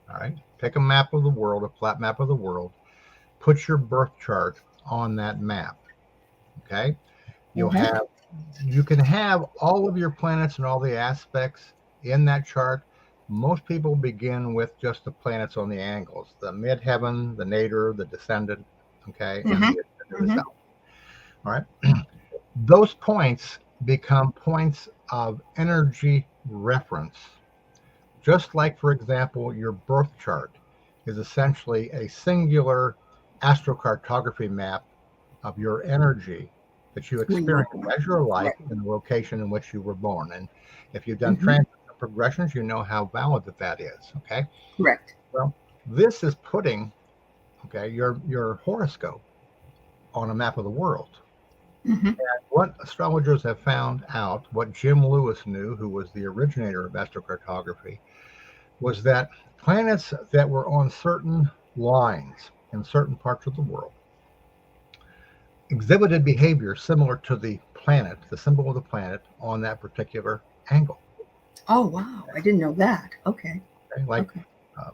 All right. Take a map of the world, a flat map of the world, put your birth chart on that map. Okay. Mm-hmm. You can have all of your planets and all the aspects in that chart. Most people begin with just the planets on the angles, the midheaven, the nadir, the descendant, okay, and Mm-hmm. the ascendant Mm-hmm. itself. All right. Those points become points of energy reference. Just like, for example, your birth chart is essentially a singular astrocartography map of your energy that you When you were experience born. as your life Right. in the location in which you were born. And if you've done Mm-hmm. transits and progressions, you know how valid that is. Okay. Correct. Well, this is putting your horoscope on a map of the world. Mm-hmm. What astrologers have found out, what Jim Lewis knew, who was the originator of astrocartography, was that planets that were on certain lines in certain parts of the world exhibited behavior similar to the planet, the symbol of the planet on that particular angle. Oh, wow. I didn't know that. Okay. Okay? Like Okay.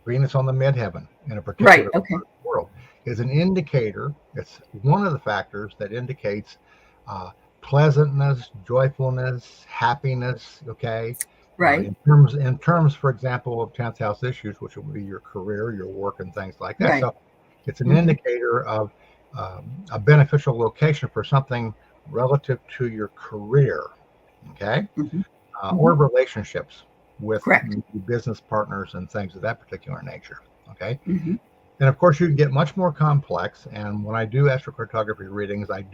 Venus on the midheaven in a Right. particular Okay. part of the world is an indicator. It's one of the factors that indicates uh, pleasantness, joyfulness, happiness. Okay, Right. in terms, for example, of 10th house issues, which would be your career, your work, and things like that. Right. So it's an Mm-hmm. indicator of a beneficial location for something relative to your career. Okay, Mm-hmm. Mm-hmm. or relationships with Correct. business partners and things of that particular nature. Okay. Mm-hmm. And of course, you get much more complex. And when I do astrocartography readings, I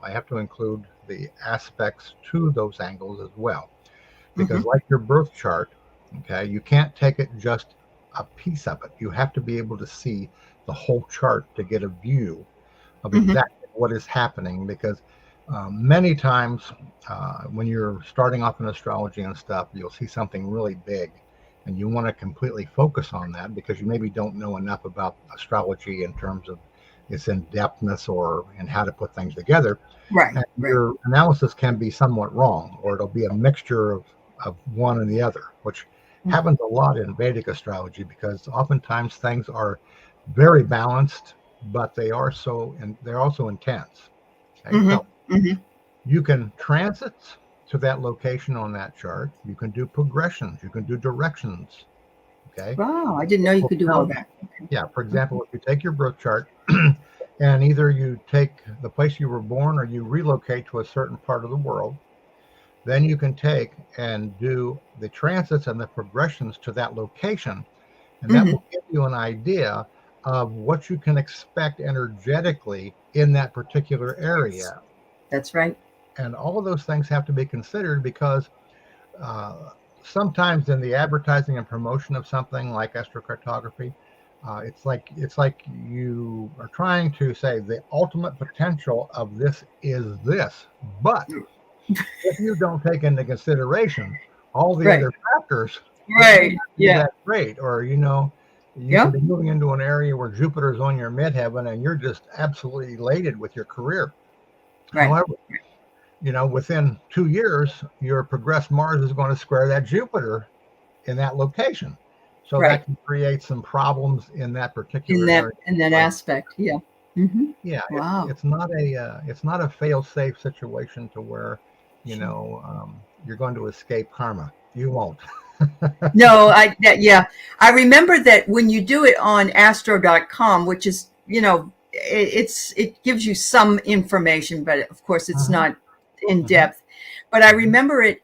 have to include the aspects to those angles as well. Mm-hmm. Because, like your birth chart, okay, you can't take it just a piece of it. You have to be able to see the whole chart to get a view of Mm-hmm. exactly what is happening. Because many times when you're starting off in astrology and stuff, you'll see something really big and you want to completely focus on that because you maybe don't know enough about astrology in terms of its in-depthness or in how to put things together. Right. And Right. your analysis can be somewhat wrong, or it'll be a mixture of one and the other, which Mm-hmm. happens a lot in Vedic astrology because oftentimes things are very balanced, but they're also intense. Okay, so Mm-hmm. Mm-hmm. you can transit to that location on that chart. You can do progressions. You can do directions. Okay. Wow. I didn't know you Well, could do all that. Okay. yeah. For Okay. example, if you take your birth chart and either you take the place you were born or you relocate to a certain part of the world, then you can take and do the transits and the progressions to that location. And that Mm-hmm. will give you an idea of what you can expect energetically in that particular Yes. area. That's right. And all of those things have to be considered because uh, sometimes in the advertising and promotion of something like astrocartography, it's like you are trying to say the ultimate potential of this is this, but if you don't take into consideration all the Right. other factors, it may Right. not be Yeah. that great. Or you can Yeah. be moving into an area where Jupiter's on your midheaven and you're just absolutely elated with your career. Right. However, within 2 years, your progressed Mars is going to square that Jupiter in that location. So Right. that can create some problems in that In particular that area. in that Like, aspect. Yeah. Mm-hmm. yeah, Wow. it's not a fail-safe situation to where Sure. you're going to escape karma. You won't. No, yeah. I remember that when you do it on astro.com, which is, it gives you some information, but of course it's Mhm, not in mhm, depth. But I mhm. remember it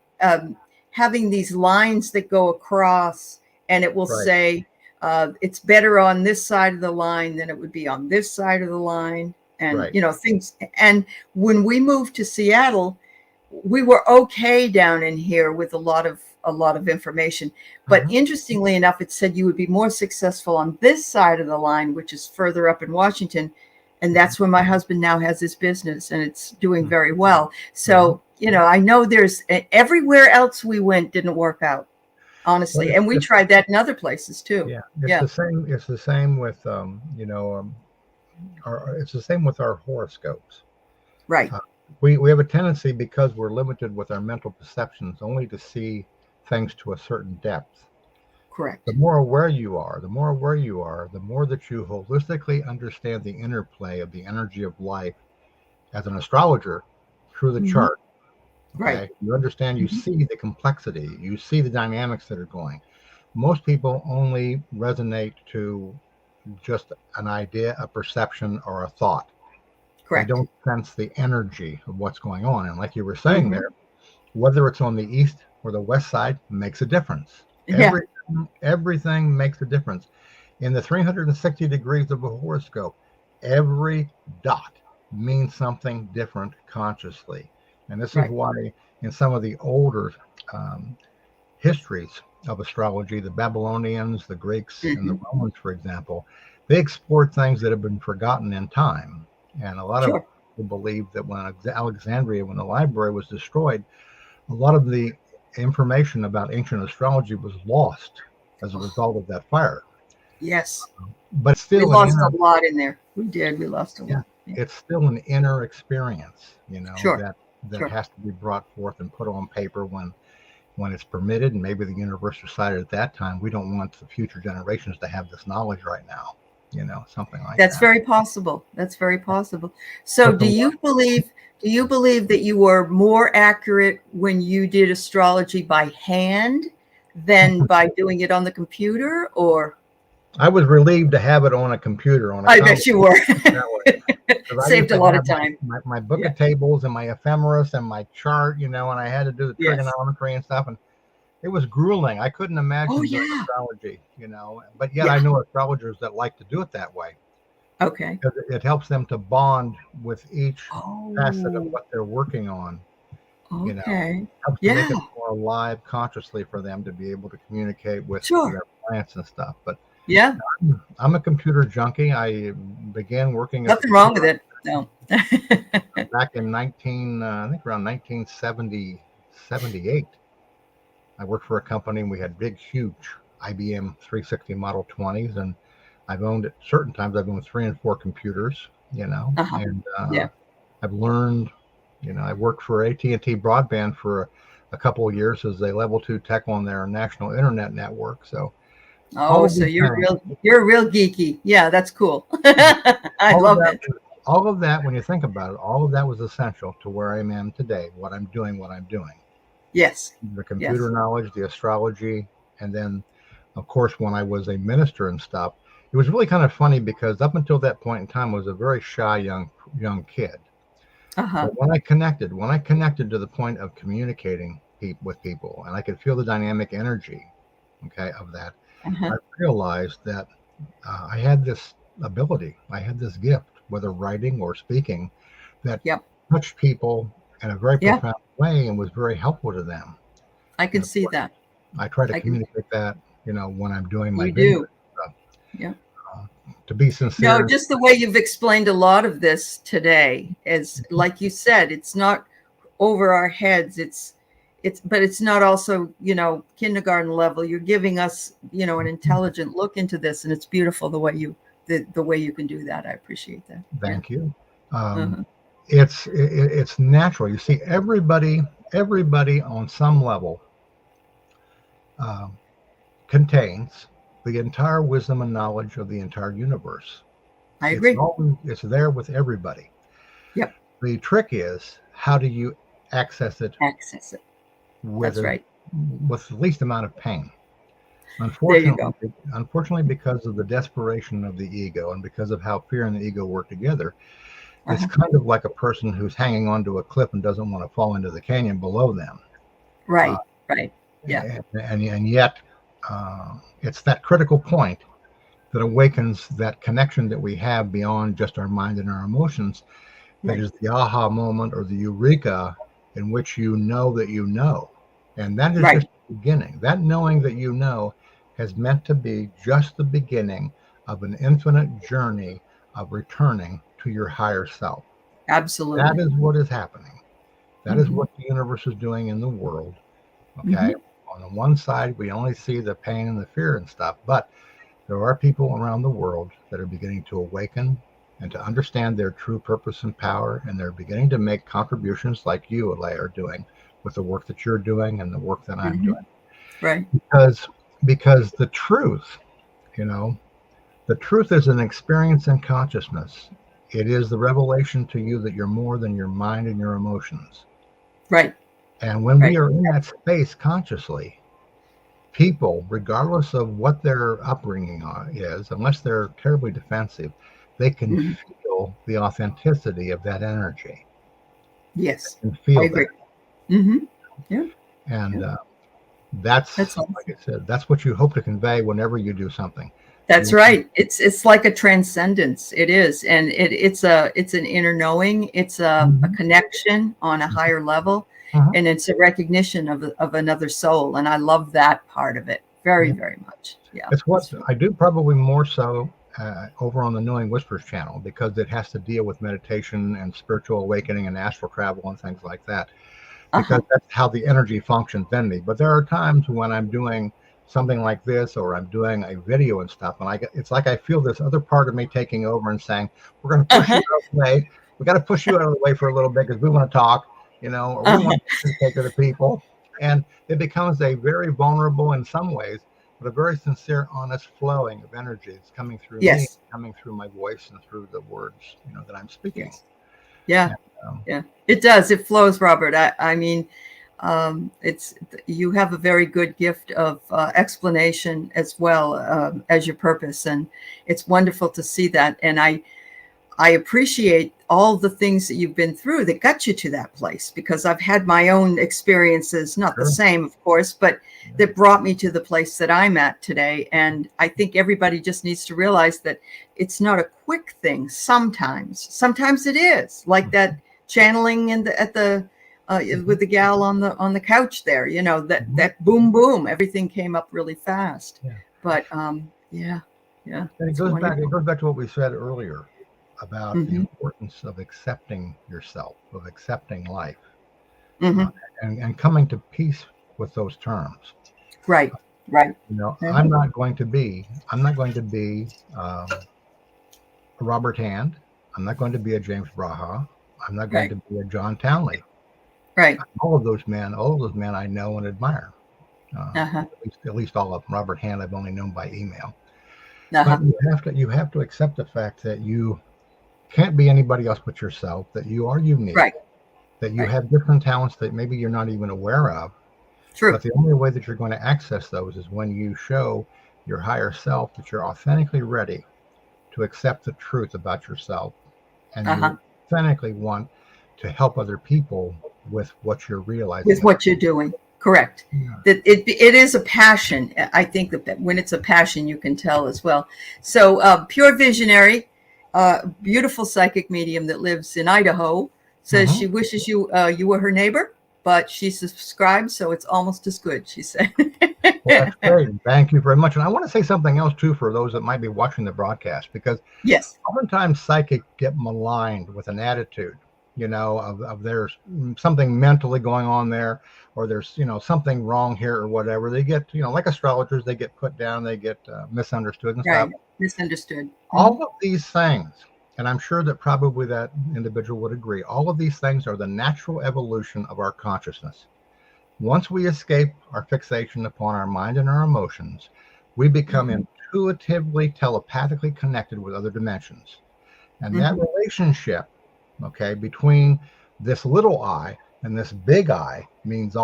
having these lines that go across, and it will Right. say it's better on this side of the line than it would be on this side of the line. and Right. things. And when we moved to Seattle, we were okay down in here with a lot of information. But Mhm. interestingly enough, it said you would be more successful on this side of the line, which is further up in Washington. And Mhm. that's where my husband now has his business, and it's doing Mhm. very well. Mhm. So, I know there's everywhere else we went didn't work out, Well, honestly. And we tried that in other places too. yeah, it's Yeah, the same. It's the same with it's the same with our horoscopes. right. Uh, we have a tendency, because we're limited with our mental perceptions, only to see things to a certain depth. The Correct. more aware you are, the more that you holistically understand the interplay of the energy of life as an astrologer through the Hmm. chart. Right. Okay, you understand, you Hmm. see the complexity, you see the dynamics that are going. Most people only resonate to just an idea, a perception, or a thought. They Correct. don't sense the energy of what's going on. And like you were saying Hmm. there, whether it's on the east or the west side makes a difference. Yeah. Everything makes a difference. In the 360 degrees of a horoscope, every dot means something different consciously. And this is Right. why in some of the older um, histories of astrology, the Babylonians, the Greeks, and the Hmm. Romans, for example, they explored things that have been forgotten in time. And a lot of Sure. people believe that when Alexandria, when the library was destroyed, a lot of the information about ancient astrology was lost as a Oh, result of that fire. yes. But it's We still an lost a inner, lot in there. We did. We lost a yeah, lot. Yeah. it's still an inner experience, Sure. that Sure. has to be brought forth and put on paper when it's permitted. And maybe the universe decided at that time, we don't want the future generations to have this knowledge right now, something like That's that. very possible. That's very possible. So But do you believe that you were more accurate when you did astrology by hand than by doing it on the computer, or I was relieved to have it on a computer, on a I bet you console, were. that way. Because I used Saved a to lot of have time. my book Yeah. of tables and my ephemeris and my chart, and I had to do the Yes. trigonometry and stuff. And it was grueling. I couldn't Oh imagine doing yeah. astrology, but yet Yeah. I know astrologers that like to do it that way, Okay. because it helps them to bond with each facet of Oh, what they're working on. okay. Helps to make Yeah. it more alive consciously for them to be able to communicate with Sure. their clients and stuff. But Yeah. I'm a computer junkie. I began working as a Nothing wrong computer with it. No. back in I think around 1970, 78. I worked for a company, and we had big, huge IBM 360 Model 20s, and I've owned at certain times. I've owned 3 and 4 computers, Uh-huh. and Yeah. I've learned. I worked for AT&T Broadband for a couple of years as a level 2 tech on their national internet network. So all Oh, of so these things, you're real geeky. Yeah, that's cool. I all of love that, it. all of that, when you think about it, all of that was essential to where I am today, what I'm doing, Yes. the computer Yes. knowledge, the astrology, and then, of course, when I was a minister and stuff, it was really kind of funny because up until that point in time, I was a very shy young kid. Uh-huh. But when I connected to the point of communicating with people, and I could feel the dynamic energy, okay, of that, Uh-huh. I realized that I had this ability, I had this gift, whether writing or speaking, that Yep. touched people in a very Yeah, profound way and was very helpful to them. I And can of see course, that. I try to I can. communicate that, when I'm doing my You video do. stuff. Yeah. Uh, to be No, sincere, just the way you've explained a lot of this today is, like you said, it's not over our heads. But it's not also, kindergarten level. You're giving us, an intelligent look into this, and it's beautiful the way you can do that. I appreciate that. Yeah. thank you. Um, Uh-huh. it's natural. You see, everybody on some level um, contains the entire wisdom and knowledge of the entire universe. I agree. It's there with everybody. Yep. The trick is, how do you access it Access it. with That's as, right. with the least amount of pain? There you Unfortunately, go. unfortunately, because of the desperation of the ego and because of how fear and the ego work together, it's Uh-huh. kind of like a person who's hanging onto a cliff and doesn't want to fall into the canyon below them. Uh, Right. Right. Yeah. and yet, it's that critical point that awakens that connection that we have beyond just our mind and our emotions. That Right. is the aha moment or the eureka in which you know that you know. And that is Right. just the beginning. That knowing that you know has meant to be just the beginning of an infinite journey of returning to your higher self. That Absolutely. is what is happening. That is Hmm. what the universe is doing in the world. Okay. Hmm. On the one side, we only see the pain and the fear and stuff, but there are people around the world that are beginning to awaken and to understand their true purpose and power, and they're beginning to make contributions like you, Alea, are doing with the work that you're doing and the work that I'm Hmm. doing. Right. Because the truth, you know, the truth is an experience in consciousness. It is the revelation to you that you're more than your mind and your emotions. Right. And when we Right. are in that space consciously, people, regardless of what their upbringing is, unless they're terribly defensive, they can Hmm. feel the authenticity of that energy. Yes. They can I feel agree. that. Hmm. Yeah. And Yeah. That's that's, like awesome. I said, that's what you hope to convey whenever you do something. That's You, right. It's like a transcendence. It is, and it's an inner knowing. It's a Mhm. connection on a higher level, Uh-huh. and it's a recognition of another soul. And I love that part of it very, Yeah. very much. Yeah, It's what it's really, I do probably more so over on the Knowing Whispers channel because it has to deal with meditation and spiritual awakening and astral travel and things like that. Because uh-huh, that's how the energy functions in me. But there are times when I'm doing something like this or I'm doing a video and stuff, and it's like I feel this other part of me taking over and saying, "We're going to push you uh-huh, out of the way. We got to push you out of the way for a little bit because we want to talk, or we uh-huh. want to take to the people." And it becomes a very vulnerable, in some ways, but a very sincere, honest flowing of energy. It's coming through me, Yes, coming through my voice, and through the words, that I'm speaking. yes, yeah, And, um, yeah. It does. It flows, Robert. I mean, it's you have a very good gift of explanation as well as your purpose, and it's wonderful to see that. And I appreciate all the things that you've been through that got you to that place, because I've had my own experiences, not the sure. same, of course, but that brought me to the place that I'm at today. And I think everybody just needs to realize that it's not a quick thing. Sometimes it is, like that channeling in the at the with the gal on the couch there. Mhm. That boom boom, everything came up really fast. Yeah. But yeah, yeah, And it's it wonderful. goes back to what we said earlier about the Hmm. importance of accepting yourself, of accepting life, uh, Hmm. and coming to peace with those terms. Right, right. Yeah. I'm not going to be a Robert Hand. I'm not going to be a James Braha. I'm not going Right, to be a John Townley. right. All of those men I know and admire. Uh-huh, At least all of them. Robert Hand I've only known by email. But uh-huh. you have to accept the fact that you can't be anybody else but yourself, that you are unique, Right, that you right. have different talents that maybe you're not even aware of. True. But the only way that you're going to access those is when you show your higher self that you're authentically ready to accept the truth about yourself. And Uh-huh. you authentically want to help other people with what you're With realizing. what you're doing. Correct. Yeah. That it is a passion. I think that when it's a passion, you can tell as well. So, pure visionary, beautiful psychic medium that lives in Idaho says Mm-hmm. she wishes you were her neighbor, but she subscribes, so it's almost as good, she said. Well, that's great. Thank you very much. And I want to say something else too for those that might be watching the broadcast, because Yes. oftentimes psychics get maligned with an attitude, of there's something mentally going on there, or there's, something wrong here or whatever. They get, like astrologers, they get put down, they get misunderstood and stuff. Right. Misunderstood. Hmm. All of these things, and I'm sure that probably that individual would agree, all of these things are the natural evolution of our consciousness. Once we escape our fixation upon our mind and our emotions, we become Hmm. intuitively, telepathically connected with other dimensions. And that Hmm. relationship, okay, between this little I and this big I means Hmm.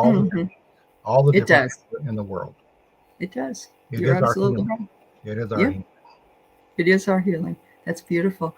all the It difference does. in the world. It does. It You're is our absolutely healing. right. It is our Yeah, healing. it is our healing. That's beautiful.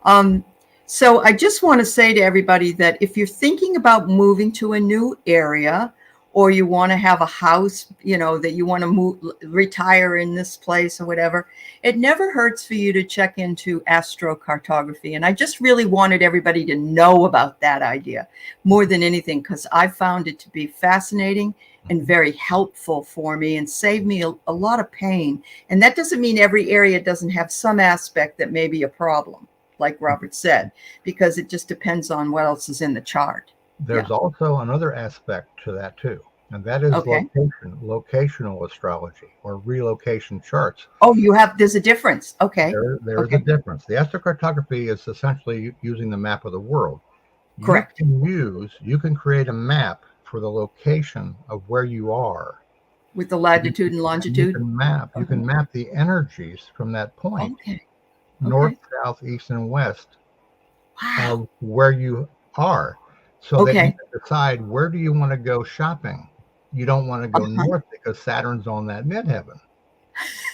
Um, so I just want to say to everybody that if you're thinking about moving to a new area, or you want to have a house, that you want to retire in this place or whatever, it never hurts for you to check into astrocartography. And I just really wanted everybody to know about that idea more than anything, because I found it to be fascinating and very helpful for me and saved me a lot of pain. And that doesn't mean every area doesn't have some aspect that may be a problem, like Robert said, because it just depends on what else is in the chart. There's also another aspect to that too, and that is Okay. locational astrology or relocation charts. Oh, there's a difference. Okay. There is a difference. The astrocartography is essentially using the map of the world. Correct. You can create a map for the location of where you are. With the latitude and longitude? You can map the energies from that point. Okay. North, south, east, and west. Wow. Of where you are, so that you can decide where do you want to go shopping. You don't want to go north because Saturn's on that midheaven.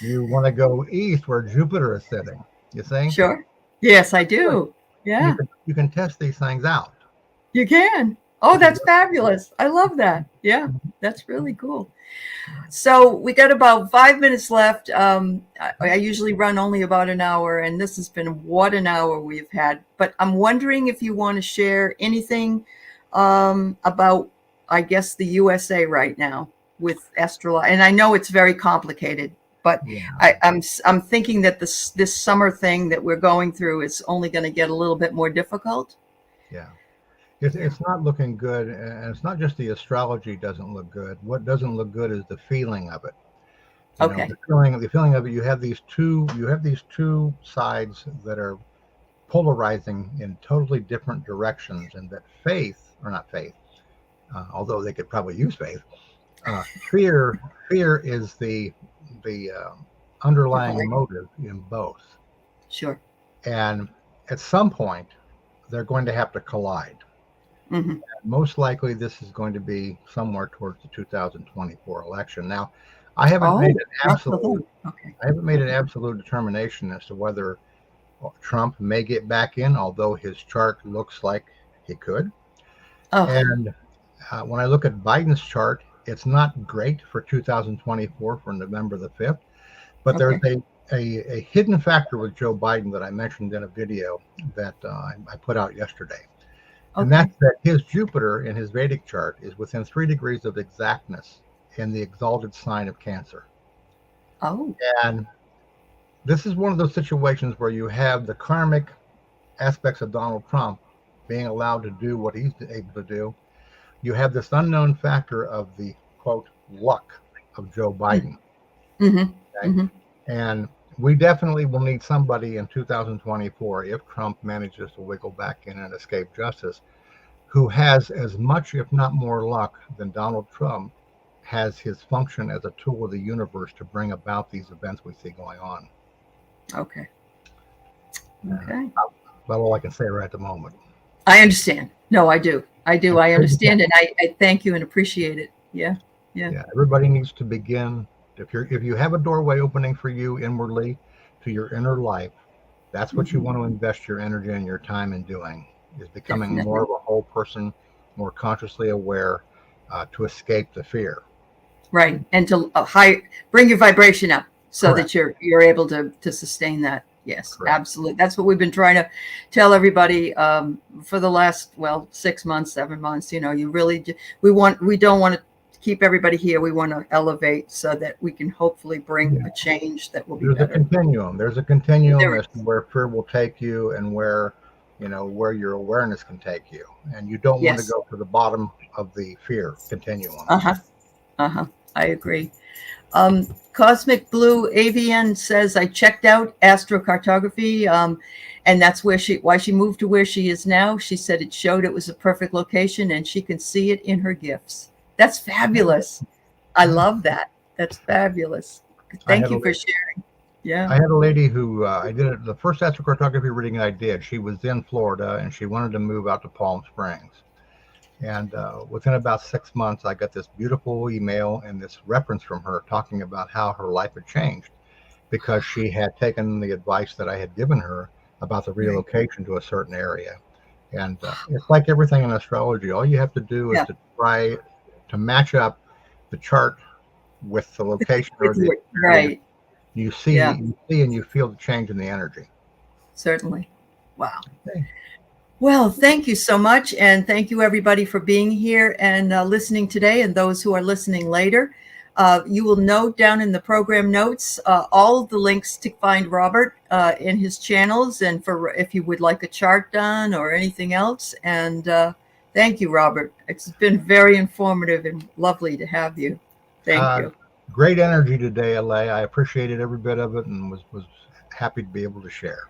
You want to go east where Jupiter is sitting. You see? Sure. Yes, I do. Yeah. You can test these things out. You can. Oh, that's fabulous. I love that. Yeah, that's really cool. So we got about 5 minutes left. I usually run only about an hour, and this has been what an hour we've had. But I'm wondering if you want to share anything about, I guess, the USA right now with astrology. And I know it's very complicated, but I'm thinking that this summer thing that we're going through is only going to get a little bit more difficult. Yeah. It's not looking good, and it's not just the astrology doesn't look good. What doesn't look good is the feeling of it. The feeling of it. You have these two sides that are polarizing in totally different directions, and that although they could probably use faith, fear is the underlying motive in both. Sure. And at some point, they're going to have to collide. Mm-hmm. Most likely, this is going to be somewhere towards the 2024 election. Now, I haven't made an absolute determination as to whether Trump may get back in, although his chart looks like he could. And when I look at Biden's chart, it's not great for 2024 for November the 5th, but there's a hidden factor with Joe Biden that I mentioned in a video that I put out yesterday. And that's that his Jupiter in his Vedic chart is within 3 degrees of exactness in the exalted sign of Cancer. Oh. And this is one of those situations where you have the karmic aspects of Donald Trump being allowed to do what he's able to do. You have this unknown factor of the, quote, luck of Joe Biden. Mm-hmm. Okay? Mm-hmm. And we definitely will need somebody in 2024, if Trump manages to wiggle back in and escape justice, who has as much, if not more luck than Donald Trump has his function as a tool of the universe to bring about these events we see going on. Okay. That's all I can say right at the moment. I understand. No, I do. I understand, and I thank you and appreciate it. Yeah. Everybody needs to begin. If you have a doorway opening for you inwardly to your inner life, that's what you want to invest your energy and your time in doing, is becoming more of a whole person, more consciously aware, to escape the fear. Right, and to bring your vibration up so that you're able to sustain that. Yes, absolutely. That's what we've been trying to tell everybody for the last 6 months, 7 months. You really we don't want to keep everybody here. We want to elevate so that we can hopefully bring a change that will be better. There's a continuum as to where fear will take you and where your awareness can take you. And you don't want to go to the bottom of the fear continuum. I agree. Cosmic Blue Avian says, I checked out Astrocartography, and that's why she moved to where she is now. She said it showed it was a perfect location and she can see it in her gifts. That's fabulous. I love that. That's fabulous. Thank you for sharing. Yeah. I had a lady who I did the first astrocartography reading I did. She was in Florida and she wanted to move out to Palm Springs. And within about 6 months, I got this beautiful email and this reference from her talking about how her life had changed because she had taken the advice that I had given her about the relocation to a certain area. And it's like everything in astrology. All you have to do is to try to match up the chart with the location or the Right. you Yeah, see and you feel the change in the energy. certainly. Wow. Okay. Well, thank you so much. And thank you, everybody, for being here and listening today, and those who are listening later. You will note down in the program notes all of the links to find Robert in his channels, and for if you would like a chart done or anything else. And thank you, Robert. It's been very informative and lovely to have you. Thank you. Great energy today, LA. I appreciated every bit of it and was happy to be able to share.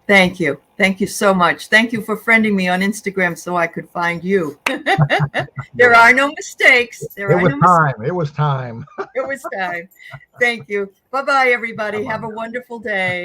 Thank you. Thank you so much. Thank you for friending me on Instagram so I could find you. There are no mistakes. There are no mistakes. It was time. It was time. Thank you. Bye-bye, everybody. Bye-bye. Have a wonderful day.